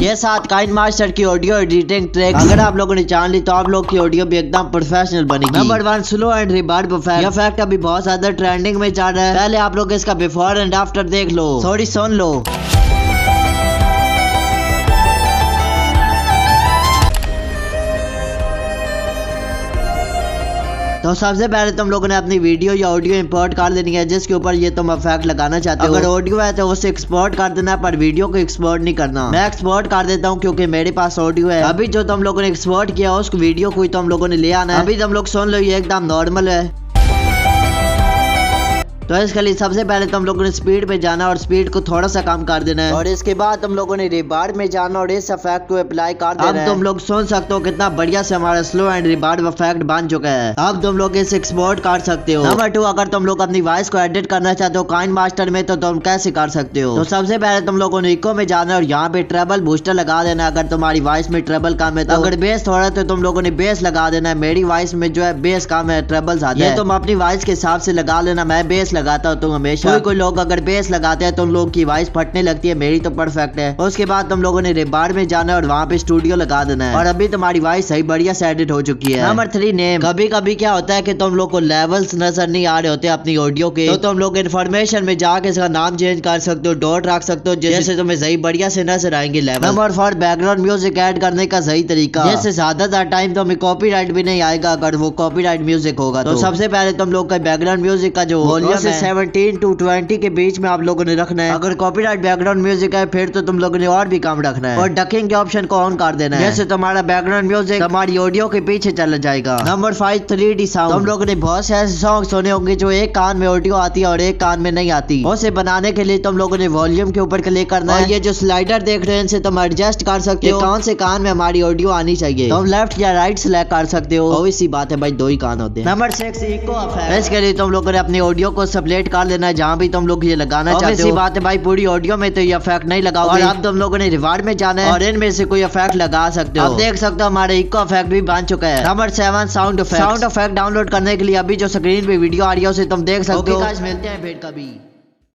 ये 7 Kine master की audio editing track अगर आप लोगों ने जान ली तो आप लोग की ऑडियो भी एकदम प्रोफेशनल बनेगी। Number 1 slow and reverb effect. यह इफेक्ट अभी बहुत ज्यादा ट्रेंडिंग में चल रहा है। पहले आप लोग इसका बिफोर एंड आफ्टर देख लो, थोड़ी सुन लो। तो सबसे पहले तुम लोगों ने अपनी वीडियो या ऑडियो इंपोर्ट कर लेनी है जिसके ऊपर ये तुम इफेक्ट लगाना चाहते हो। अगर ऑडियो है तो उसे एक्सपोर्ट कर देना, पर वीडियो को एक्सपोर्ट नहीं करना। मैं एक्सपोर्ट कर देता हूँ क्योंकि मेरे पास ऑडियो है। अभी जो तुम लोगों ने एक्सपोर्ट किया उस वीडियो को ही तुम लोगों ने ले आना है। अभी तुम लोग सुन लो, ये एकदम नॉर्मल है। तो इसके लिए सबसे पहले तुम लोगों ने स्पीड पे जाना और स्पीड को थोड़ा सा कम कर देना है और इसके बाद तुम लोगों ने रिवर्ब में जाना और इस इफेक्ट को अप्लाई कर देना है। अब तुम लोग सुन सकते हो कितना बढ़िया से हमारा स्लो एंड रिवर्ब इफेक्ट बन चुका है। अब तुम लोग इसे एक्सपोर्ट कर सकते हो। नंबर 2 अगर तुम लोग अपनी वॉइस को एडिट करना चाहते हो काइन मास्टर में तो तुम कैसे कर सकते हो। तो सबसे पहले तुम लोगों ने इको में जाना और यहाँ पे ट्रेबल बूस्टर लगा देना। अगर तुम्हारी वॉइस में ट्रेबल कम है तो अगर बेस थोड़ा है तो तुम लोगों ने बेस लगा देना है। मेरी वॉइस में जो है बेस कम है, ट्रेबल ज्यादा है। तुम अपनी वॉइस के हिसाब से लगा लेना। मैं बेस लगाता हूँ, तुम हमेशा कोई लोग अगर बेस लगाते हैं तो उन लोगों की वॉइस फटने लगती है, मेरी तो परफेक्ट है। उसके बाद तुम लोगों ने रिवर्ब में जाना और वहाँ पे स्टूडियो लगा देना है और अभी तुम्हारी वॉइस सही बढ़िया से एडिट हो चुकी है। Number 3 name. कभी कभी क्या होता है कि तुम लोग को लेवल्स नजर नहीं आ रहे होते अपनी ऑडियो के, तो तुम लोग इन्फॉर्मेशन में जाके इसका नाम चेंज कर सकते हो, डॉट रख सकते हो जिससे तुम्हें सही बढ़िया से नजर आएंगे level. Number 4 background music add करने का सही तरीका, जिससे ज्यादा टाइम तो हमें कॉपीराइट भी नहीं आएगा अगर वो कॉपीराइट म्यूजिक होगा। तो सबसे पहले तुम लोग का बैकग्राउंड म्यूजिक का जो वॉल्यूम है 17 to 20 के बीच में आप लोगों ने रखना है। अगर कॉपीराइट बैकग्राउंड म्यूजिक है फिर तो तुम लोगों ने और भी काम रखना है और डकिंग के ऑप्शन को ऑन कर देना है, जैसे तुम्हारा बैकग्राउंड म्यूजिक हमारी ऑडियो के पीछे चला जाएगा। Number 5 3D sound. तुम लोगों ने बहुत से ऐसे सॉन्ग सुने होंगे जो एक कान में ऑडियो आती है और एक कान में नहीं आती। उसे बनाने के लिए तुम लोगों ने वॉल्यूम के ऊपर क्लिक करना है। ये जो स्लाइडर देख रहे हैं इनसे तुम एडजस्ट कर सकते हो कौन से कान में हमारी ऑडियो आनी चाहिए। तुम लेफ्ट या राइट सेलेक्ट कर सकते हो। ऑब्वियसली बात है भाई, 2 ही कान होते हैं। Number 6 echo effect. इसके लिए तुम लोगों ने अपनी ऑडियो को स्प्लिट कर लेना है जहाँ भी तुम लोग ये लगाना चाहते हो। बात है भाई, पूरी ऑडियो में तो ये इफेक्ट नहीं लगाओगे और अब तुम लोगों ने रिवर्ब में जाना है और इनमें से कोई इफेक्ट लगा सकते हो। अब देख सकते हो हमारा इको इफेक्ट भी बन चुका है। Number 7 sound effect. Sound effect download करने के लिए अभी जो स्क्रीन पे वीडियो आ रही है उसे तुम देख सकते हो। मिलते हैं फिर कभी।